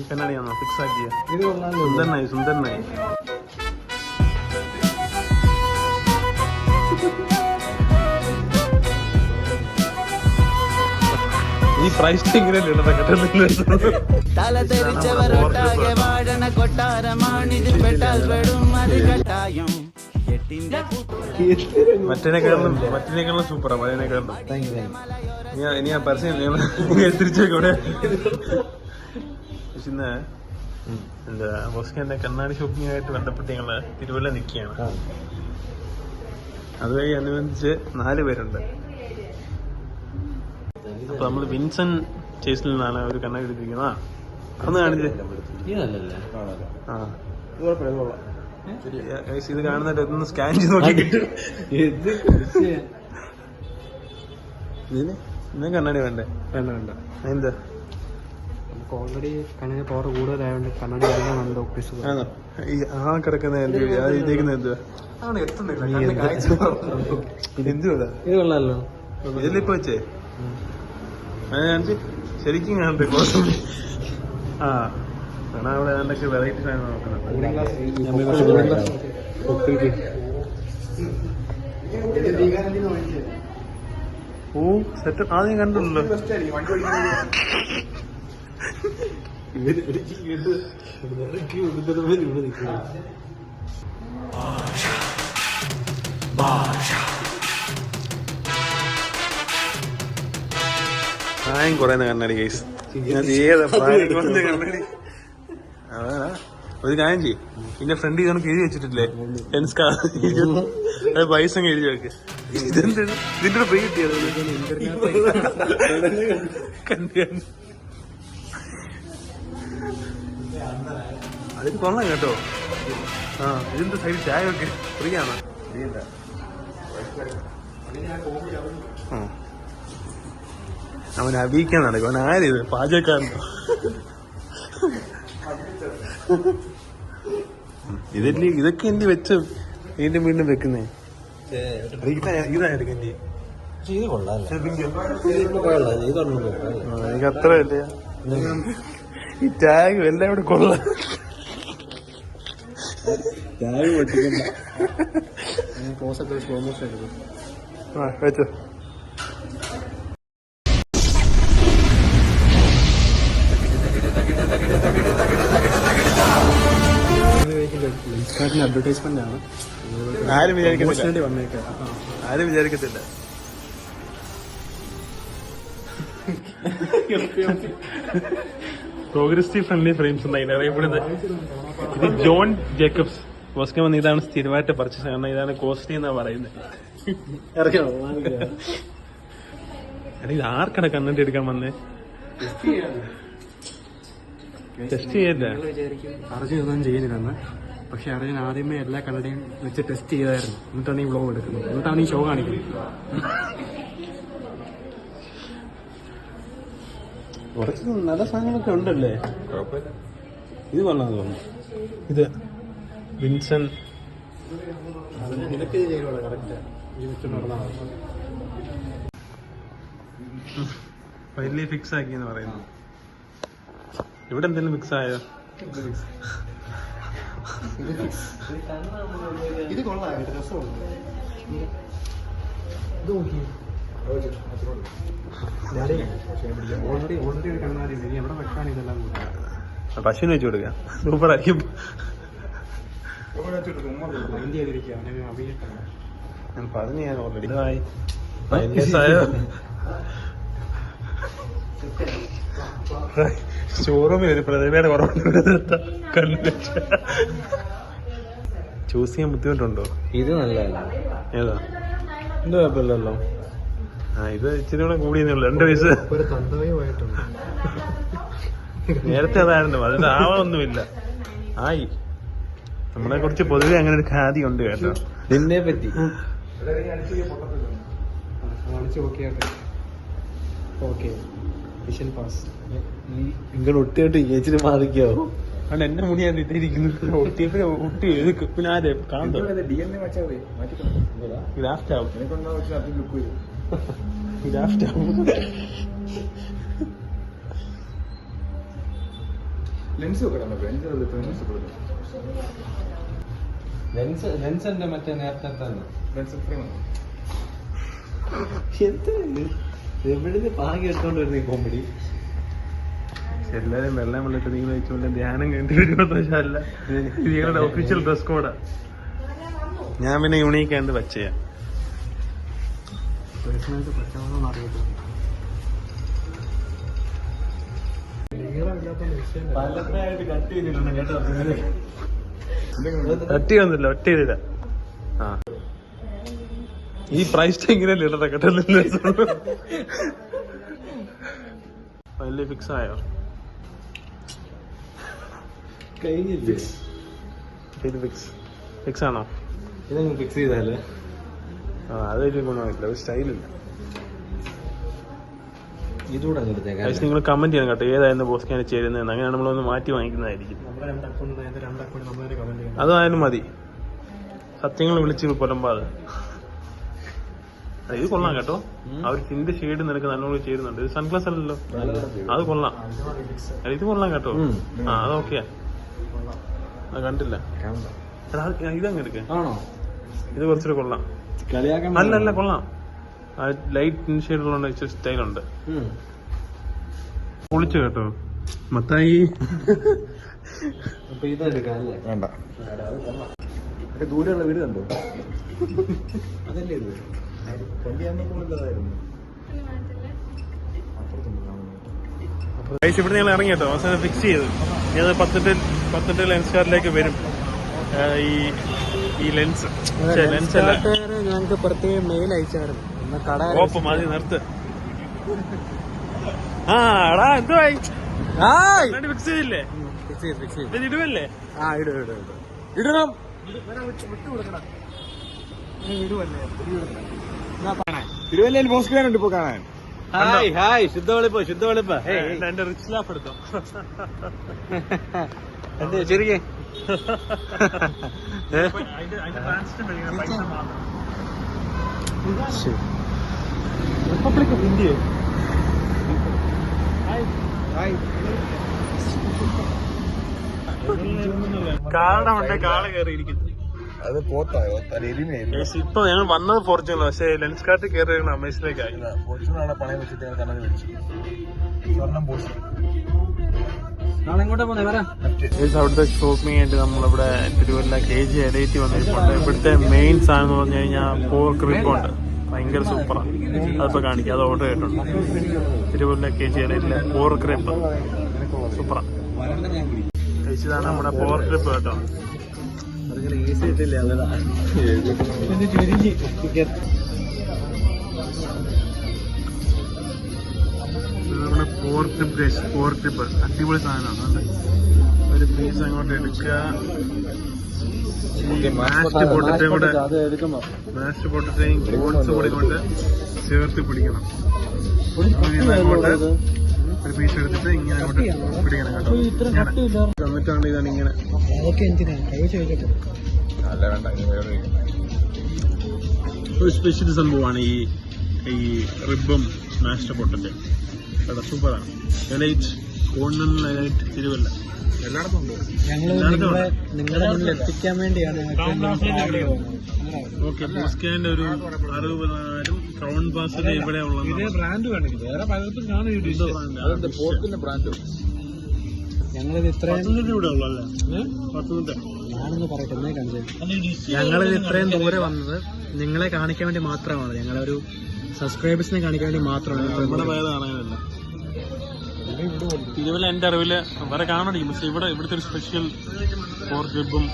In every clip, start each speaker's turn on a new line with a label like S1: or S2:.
S1: കണ്ണാടിയാണോ fix ആക്കിയ? സുന്ദരനായി സുന്ദരനായി. ഈ price
S2: തലതെറിച്ചവരൊട്ടാകെ വാഴണ കൊട്ടാരമാണിതിൽ പെട്ടാൽ പെടും അത് കട്ടായം.
S1: മറ്റേനേക്കാളും സൂപ്പറാ മഴേനേക്കാളും. ഇനി ആ പരസ്യം തിരിച്ചോടെ പിന്നെ എന്താ ബോസ്കന്റെ കണ്ണാടി ഷോപ്പിങ്ങായിട്ട് ബന്ധപ്പെട്ട് ഞങ്ങള് തിരുവല്ല നിൽക്കുകയാണ്. അതുവഴി അനുബന്ധിച്ച് 4 പേരുണ്ട്. അപ്പൊ നമ്മള് വിൻസൻ ചേസിൽ നിന്നാണ് ഒരു കണ്ണാടി എടുത്തിരിക്കുന്നത്. ഒന്ന് കാണിച്ചേ. ഇത് കാണുന്നിട്ട് ഒന്ന് സ്കാൻ ചെയ്ത് നോക്കിട്ട് ഇന്ന് കണ്ണാടി വേണ്ടേ? വേണ്ട. എന്താ
S3: നമുക്ക് ഓൾറെഡി കണ്ണിന് പവർ കൂടുതലായതുകൊണ്ട് കണ്ണാടി വേണമെന്നുണ്ട് ഓഫീസ്.
S1: ആ കിടക്കുന്ന എന്ത് ഇതേക്കുന്ന എന്തുവാ എന്തുവാ
S3: ഇത് കൊള്ളാമല്ലോ.
S1: ഇതിലിപ്പോ വെച്ചേ ശരിക്കും കാണട്ടെ. ആ കാരണം അവിടെ എന്തൊക്കെ വെറൈറ്റി സാധനം നോക്കണം. ഓ സെറ്റ് ആദ്യം കണ്ടല്ലോ. പ്രായം കുറയുന്ന കണ്ണാടി കേസ്. ഏതാ പ്രായം കുറഞ്ഞ കണ്ണാടി? ഒരു കാര്യം ചെയ്യും. എന്റെ ഫ്രണ്ട് ഇതൊക്കെ എഴുതി വെച്ചിട്ടില്ലേ പൈസ എഴുതി വെക്ക്. ഇതിന്റെ ഫ്രീ കിട്ടിയത് അതിന് കൊള്ളാം കേട്ടോ. ആ ഇതിന്റെ സൈഡ് ചായ ഒക്കെ ഫ്രീ ആണ്. അവൻ അഭിയിക്കാൻ നടക്കും. അവൻ ആരിത് പാചകക്കാരനോ? ഇതൊക്കെ എന്തി വെച്ച് വീണ്ടും വീണ്ടും വെക്കുന്നേ? ഇതായിരിക്കും എന്തി എനിക്ക് അത്ര ഇല്ല. ഈ ടാഗ് എല്ലാം ഇവിടെ കൊള്ളാം. വെച്ചോ.
S3: അഡ്വർടൈസ്മെന്റ് ആണ്.
S1: ആരും വിചാരിക്കത്തില്ല. പ്രോഗ്രസീവ് ഫ്രണ്ട്ലി ഫ്രെയിംസ് എന്നാണ് അറിയപ്പെടുന്നത്. ഇത് ജോൺ ജേക്കബ്സ് ബോസ്കെ വന്ന് ഇതാണ് സ്ഥിരമായിട്ട് പർച്ചേസ്. കാരണം ഇതാണ് കോസ്റ്റ്ലി എന്നാ പറയുന്നത്. ഇത് ആർക്കട കണ്ണാടി എടുക്കാൻ വന്നേ? ടെസ്റ്റ് ചെയ്യല്ല.
S3: അർജുൻ ഇതൊന്നും ചെയ്യുന്നില്ലെന്ന്. പക്ഷെ അർജുൻ ആദ്യമേ എല്ലാ കണ്ണടയും വെച്ച് ടെസ്റ്റ് ചെയ്തായിരുന്നു. എന്നിട്ടാണ് ഈ വ്ലോഗ് എടുക്കുന്നത്. എന്നിട്ടാണ് ഈ ഷോ കാണിക്കുന്നത്.
S1: കുറച്ച് നല്ല സാധനങ്ങളൊക്കെ ഉണ്ടല്ലേ. ഇത് കൊള്ളാൻ തോന്നുന്നു. ഇത് വിൻസൻ ഫൈനലി ഫിക്സ് ആക്കിയെന്ന് പറയുന്നു. ഇവിടെ എന്തെങ്കിലും ഫിക്സ് ആയോ?
S3: ഇത് കൊള്ളാം. രസമുണ്ട്. ഓൾറെഡി ഒരു കണ്ണാടി ഉണ്ട്. എവിടെ വെക്കാൻ ഇതെല്ലാം
S1: പശുവിന് വെച്ച് കൊടുക്കാം. സൂപ്പർ ആയിരിക്കും. ഞാൻ പറഞ്ഞു. ഞാൻ ഓൾറെഡി ഷോറൂമിൽ ഒരു പ്രതിഭയുടെ കുറവുണ്ട്. ചൂസ് ചെയ്യാൻ ബുദ്ധിമുട്ടുണ്ടോ?
S3: ഇത് നല്ലതല്ല.
S1: ഏതാ?
S3: എന്ത് കുഴപ്പമില്ലല്ലോ.
S1: ആ ഇത് ഇച്ചിരി കൂടെ കൂടിയെന്നേ ഉള്ളൂ. 2 വയസ്സ്
S3: ഒരു തന്തവയുമായിട്ടുണ്ട്.
S1: നേരത്തെ അതായിരുന്നു. അതിന് ആവൊന്നുമില്ല. ആയി. നമ്മളെ കുറിച്ച് പൊതുവെ അങ്ങനെ ഒരു ഖ്യാതി ഉണ്ട് കേട്ടോ.
S3: നിന്നെ പറ്റി ഓക്കെ. Mission pass.
S1: നിങ്ങൾ ഒട്ടിയായിട്ട് ചേച്ചിന് മാറിക്കാവോ? അതുകൊണ്ട് എന്നെ മുടിയാണ് ഇട്ടിരിക്കുന്നത്. ഒട്ടിയപ്പോ ഒട്ടി എഴുതി. പിന്നെ ആരെ കാണോ? ഗ്രാഫ്റ്റ് ആവും.
S3: ലെൻസ് എന്റെ മറ്റേ നേരത്തെ തന്നെ എവിടെ പാകി എടുത്തോണ്ട് വരുന്ന കോമഡി.
S1: എല്ലാരും വെള്ളം വെള്ളത്തിൽ നിങ്ങൾ വെച്ചുകൊണ്ട് ധ്യാനം കണ്ടു വരുമല്ല. നിങ്ങളുടെ ഒഫീഷ്യൽ ഡ്രസ് കോഡാ. ഞാൻ പിന്നെ യൂണീക്ക് ആയിട്ട് വച്ചയാ.
S3: പേഴ്സണായിട്ട് പറ്റാമെന്ന് അറിയത്തില്ല. പലപ്പോഴായിട്ട് കട്ട് ചെയ്തിട്ടുണ്ട് കേട്ടോ.
S1: ഒറ്റയൊന്നുമില്ല, ഒറ്റ ഇതില്ല. ആ ഈ പ്രൈസ് എങ്ങനെയല്ലേ ഇടട്ടെ കേട്ടോ. വലിയ ഫിക്സ് ആയോ?
S3: കഴിഞ്ഞില്ലേ
S1: ഇത് ഫിക്സ് ആണോ?
S3: ഇതങ്ങ് ഫിക്സ് ചെയ്താലേ.
S1: ആ അതൊരു ഗുണമില്ല, ഒരു സ്റ്റൈലില്ല.
S3: ഇതുകൂടെ എടുത്തേക്കാം.
S1: നിങ്ങൾ കമന്റ് ചെയ്യണം കേട്ടോ, ഏതായിരുന്നു ബോസ്കാൻ ചേരുന്നതെന്ന്. അങ്ങനെ നമ്മളൊന്ന് മാറ്റി വാങ്ങിക്കുന്നതായിരിക്കും. അതായാലും മതി, സത്യങ്ങൾ വിളിച്ച് പുലമ്പാതെ. ഇത് കൊള്ളാം കേട്ടോ. അവർ തിന്റെ ഷെയ്ഡ് നിനക്ക് നല്ലോണം ചേരുന്നുണ്ട്. ഇത് സൺഗ്ലാസ് അല്ലല്ലോ, അത് കൊള്ളാം. ഇത് കൊള്ളാം കേട്ടോ. ആ അത് ഓക്കെയാ. കണ്ടില്ല ഇതങ്ങ് എടുക്ക. ഇത് കുറച്ചുകൂടെ കൊള്ളാം. അല്ല കൊള്ളാം. ലൈറ്റ് ഷെയ്ഡുള്ള ഇച്ചിരി സ്റ്റൈലുണ്ട്. പൊളിച്ചു കേട്ടോ മത്തായി.
S3: അപ്പൊ ഇതെടുക്കാം അല്ലേ?
S4: വേണ്ട.
S3: ദൂരെയുള്ള വീട് കണ്ടോ? അതല്ലേ ഇത്
S1: ഇവിടെ ഞങ്ങൾ ഇറങ്ങി കേട്ടോ. അവസാനം ഫിക്സ് ചെയ്തു. ഇത് 18 ലെൻസ് കാർഡിലേക്ക് വരും. ഈ ലെൻസ് അല്ല,
S3: ഞങ്ങൾക്ക് പ്രത്യേകം മെയിൽ അയച്ചായിരുന്നു. കട
S1: ഓപ്പ് മതി നിർത്ത്. ആ എടാ എന്തുവായി? ഫിക്സ് ചെയ്തില്ലേ? ഇത് ഇടുവല്ലേ?
S3: ഇടണം.
S4: തിരുവല്ലയിൽ ബോസ്കാനുണ്ട് ഇപ്പൊ കാണാൻ.
S3: ഹായ് ശുദ്ധ വെളുപ്പ്.
S1: എന്റെ റിച്ച് ലാഫ് എടുത്തോ.
S3: എന്തേ ചെറിയ
S1: റിപ്പബ്ലിക് ഓഫ് ഇന്ത്യ. കാളുടെ മണ്ടേ കാള് കയറിയിരിക്കുന്നു.
S4: അത് പോത്തായോ? എരുമയായിരുന്നു.
S1: ഇപ്പൊ ഞങ്ങൾ വന്നത് ഫോർച്യൂണർ, പക്ഷേ ലെൻസ് കാർട്ട് കയറി അമേസിലേക്കായി.
S4: ഫോർച്യൂണാണ് പണയം വെച്ചിട്ട് ഞങ്ങൾ കണ്ണത് മേടിച്ചു. സ്വർണം പോസ്റ്റ്
S3: നാളെ എങ്ങോട്ടാ പോന്നെ? വരാം.
S1: അവിടുത്തെ ഷോപ്പിംഗ് ആയിട്ട് നമ്മളിവിടെ തിരുവല്ല KG എലൈറ്റ് വന്നിട്ടുണ്ട്. ഇവിടുത്തെ മെയിൻ സാധനം എന്ന് പറഞ്ഞു കഴിഞ്ഞാൽ പോർക്ക് റിബുണ്ട്. ഭയങ്കര സൂപ്പറാണ്. അതിപ്പോ കാണിക്കാം, അത് ഓർഡർ ചെയ്തിട്ടുണ്ട്. തിരുവല്ല KG എലൈറ്റിലെ പോർക്ക് റിബ് സൂപ്പറാണ്. കഴിച്ചതാണ് നമ്മുടെ പോർക്ക് റിബ് കേട്ടോ. നമ്മുടെ പോർക്ക് റിബ് അടിപൊളി സാധനമാണ്. ഒരു പീസ് അങ്ങോട്ട് എടുക്കുക. മാഷ്ഡ് പൊട്ടറ്റയും കൂടെ, മാഷ്ഡ് പൊട്ടറ്റയും കോൺസ് കൂടി കൊണ്ട് ചേർത്ത് പിടിക്കണം. അങ്ങോട്ട് ഒരു പീസ് എടുത്തിട്ട് ഇങ്ങനെ അങ്ങോട്ട് പിടിക്കണം കേട്ടോ. എന്നിട്ടാണ് ഇതാണ് ഇങ്ങനെ.
S4: അല്ല വേണ്ട, ഇനി വേറെ
S1: ഒരു സ്പെഷ്യൽ സംഭവമാണ് ഈ റിബും മാഷ്ഡ് പൊട്ടറ്റയും കേട്ടോ. സൂപ്പറാണ്. എലൈറ്റ് കോണ്ടിനെന്റൽ എലൈറ്റ് തിരുവല്ല എല്ലായിടത്തും ഉണ്ട്.
S3: നിങ്ങളുടെ മുന്നിൽ എത്തിക്കാൻ വേണ്ടിയാണ്.
S1: ഓക്കെ, ബോസ്കാന്റെ ഒരു 60,000 ക്രൗൺ പാസിന്റെ ഇവിടെ ഉള്ള ബ്രാൻഡ് വേണം. വേറെ പലർക്കും കാണും.
S4: പോർക്കിന്റെ ബ്രാൻഡ്
S3: ഞങ്ങളിത് ഇത്രയും
S1: ഇവിടെ ഉള്ളല്ലേ? 10
S3: ഞാനൊന്ന് പറയട്ടെ. ഞങ്ങളിത് ഇത്രയും ദൂരെ വന്നത് നിങ്ങളെ കാണിക്കാൻ വേണ്ടി മാത്രമാണ്. ഞങ്ങളൊരു സബ്സ്ക്രൈബേഴ്സിനെ കാണിക്കാൻ വേണ്ടി മാത്രമാണ്.
S1: നമ്മുടെ പേര് കാണാനല്ല. തിരുവല്ല എന്റെ അറിവില് വേറെ കാണാണ്ടിരിക്കും, പക്ഷെ ഇവിടുത്തെ ഒരു സ്പെഷ്യൽ പോർക്ക് റിബും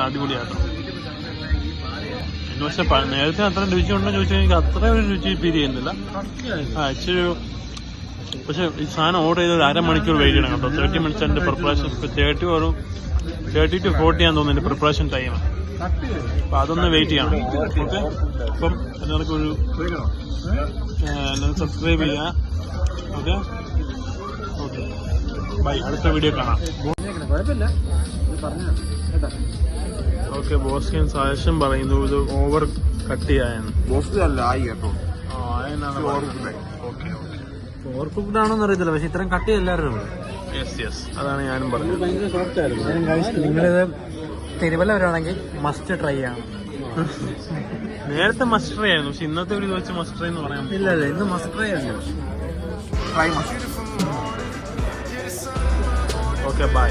S1: അടിപൊളിയാട്ടോ. പക്ഷെ നേരത്തെ അത്ര രുചി ഉണ്ടോ ചോദിച്ചാൽ എനിക്ക് അത്ര ഒരു രുചി ഫീൽ ചെയ്യുന്നില്ല. ഇച്ചിരി പക്ഷെ ഈ സാധനം ഓർഡർ ചെയ്ത് 1/2 മണിക്കൂർ വെയിറ്റ് ചെയ്യണം കേട്ടോ. 30 മിനിറ്റ്സ് എന്റെ പ്രിപ്പറേഷൻ. 30 to 40 ആണെന്ന് തോന്നുന്നു എന്റെ പ്രിപ്പറേഷൻ ടൈം. അപ്പൊ അതൊന്ന് വെയിറ്റ് ചെയ്യണം. ഓക്കെ, അപ്പം എല്ലാവർക്കും സബ്സ്ക്രൈബ് ചെയ്യാം. ഓക്കെ ബൈ, അടുത്ത വീഡിയോ കാണാം. ഓക്കെ, ബോസ്കൻ സജഷൻ പറയുന്നു ഇത് ഓവർ കട്ട് ചെയ്യാൻ.
S4: ബോസ്റ്റ് അല്ല, ആയി കേട്ടോ.
S1: ആയെന്നാണ്. ഓക്കെ
S3: ഓവർ കുക്ക്ഡ് ആണോന്ന് അറിയത്തില്ല, പക്ഷെ ഇത്രയും കട്ടി എല്ലാവരും
S1: യെസ് അതാണ് ഞാനും പറഞ്ഞത്.
S3: ഭയങ്കര സോഫ്റ്റ് ആയിരുന്നു. നിങ്ങളിത് തിരുവല്ല വരാണെങ്കിൽ മസ്റ്റ് ട്രൈ ചെയ്യണം.
S1: നേരത്തെ മസ്റ്റ് ട്രൈ ആയിരുന്നു, പക്ഷെ ഇന്നത്തെ ഒരു വെച്ച് മസ്റ്റ് ട്രൈ എന്ന് പറയാൻ
S3: ഇല്ല ഇന്ന് മസ്റ്റ് ട്രൈ ആണ്.
S1: Try must. Okay bye.